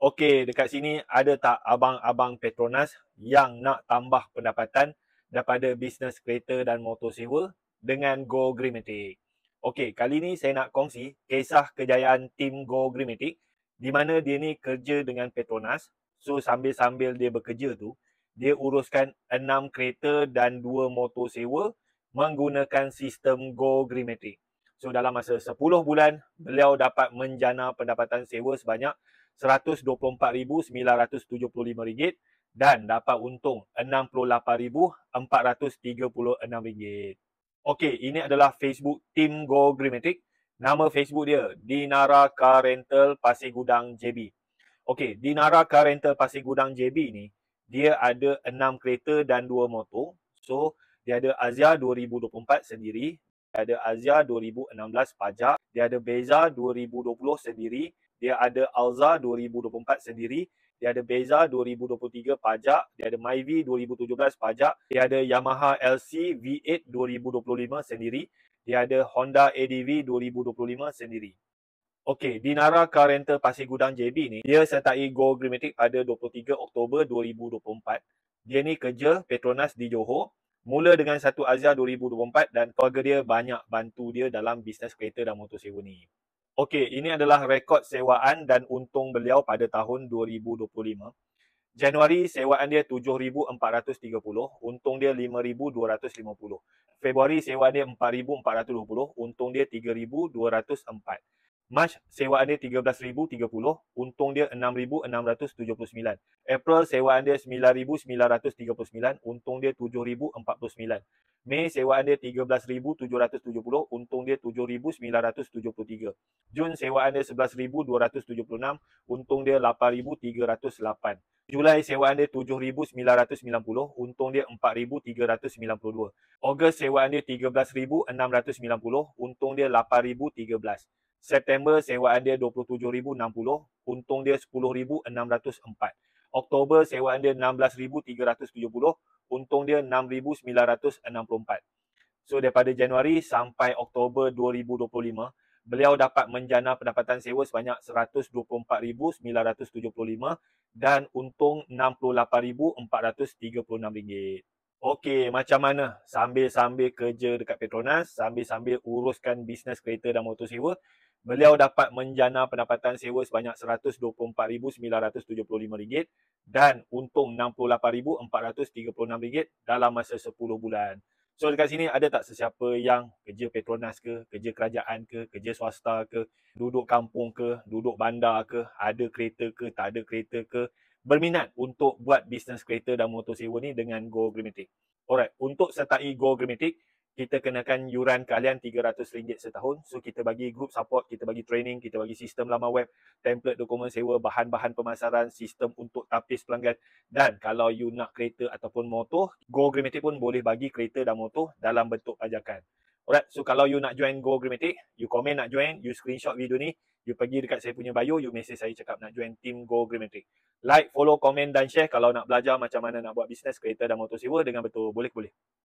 Okey, dekat sini ada tak abang-abang Petronas yang nak tambah pendapatan daripada bisnes kereta dan motor sewa dengan Go Greenmatic? Okey, kali ni saya nak kongsi kisah kejayaan tim Go Greenmatic di mana dia ni kerja dengan Petronas. So, sambil-sambil dia bekerja tu, dia uruskan 6 kereta dan 2 motor sewa menggunakan sistem Go Greenmatic. So, dalam masa 10 bulan, beliau dapat menjana pendapatan sewa sebanyak RM124,975 dan dapat untung RM68,436. Okey, ini adalah Facebook Tim Go Greenmatic. Nama Facebook dia Dinara Car Rental Pasir Gudang JB. Okey, Dinara Car Rental Pasir Gudang JB ni dia ada 6 kereta dan 2 motor. So, dia ada Azia 2024 sendiri, dia ada Azia 2016 pajak, dia ada Beza 2020 sendiri, dia ada Alza 2024 sendiri, dia ada Beza 2023 pajak, dia ada Myvi 2017 pajak, dia ada Yamaha LC V8 2025 sendiri, dia ada Honda ADV 2025 sendiri. Okey, Dinara Car Rental Pasir Gudang JB ni, dia sertai Go Greenmatic pada 23 Oktober 2024. Dia ni kerja Petronas di Johor. Mula dengan satu Azia 2024 dan keluarga dia banyak bantu dia dalam bisnes kereta dan motor sewa ni. Okey, ini adalah rekod sewaan dan untung beliau pada tahun 2025. Januari sewaan dia 7,430, untung dia 5,250. Februari sewaan dia 4,420, untung dia 3,204. Mac sewaan dia 13,030, untung dia 6,679. April sewaan dia 9,939, untung dia 7,049. Mei sewaan dia 13,770, untung dia 7,973. Jun sewaan dia 11,276, untung dia 8,308. Julai sewaan dia 7,990, untung dia 4,392. Ogos sewaan dia 13,690, untung dia 8,013. September sewaan dia 27,060, untung dia 10,604. Oktober sewaan dia 16,370, untung dia 6,964. So, daripada Januari sampai Oktober 2025, beliau dapat menjana pendapatan sewa sebanyak RM124,975 dan untung RM68,436. Okey, macam mana sambil-sambil kerja dekat Petronas, sambil-sambil uruskan bisnes kereta dan motor sewa, beliau dapat menjana pendapatan sewa sebanyak RM124,975 dan untung RM68,436 dalam masa 10 bulan. So, dekat sini ada tak sesiapa yang kerja Petronas ke, kerja kerajaan ke, kerja swasta ke, duduk kampung ke, duduk bandar ke, ada kereta ke, tak ada kereta ke, berminat untuk buat bisnes kereta dan motor sewa ni dengan Go Greenmatic? Alright, untuk sertai Go Greenmatic, kita kenakan yuran kalian RM300 setahun. So, kita bagi group support, kita bagi training, kita bagi sistem laman web, template dokumen sewa, bahan-bahan pemasaran, sistem untuk tapis pelanggan. Dan kalau you nak kereta ataupun motor, Go Greenmatic pun boleh bagi kereta dan motor dalam bentuk pajakan. Alright, so kalau you nak join Go Greenmatic, you komen nak join, you screenshot video ni, you pergi dekat saya punya bio, you message saya cakap nak join team Go Greenmatic. Like, follow, komen dan share kalau nak belajar macam mana nak buat bisnes kereta dan motor sewa dengan betul. Boleh?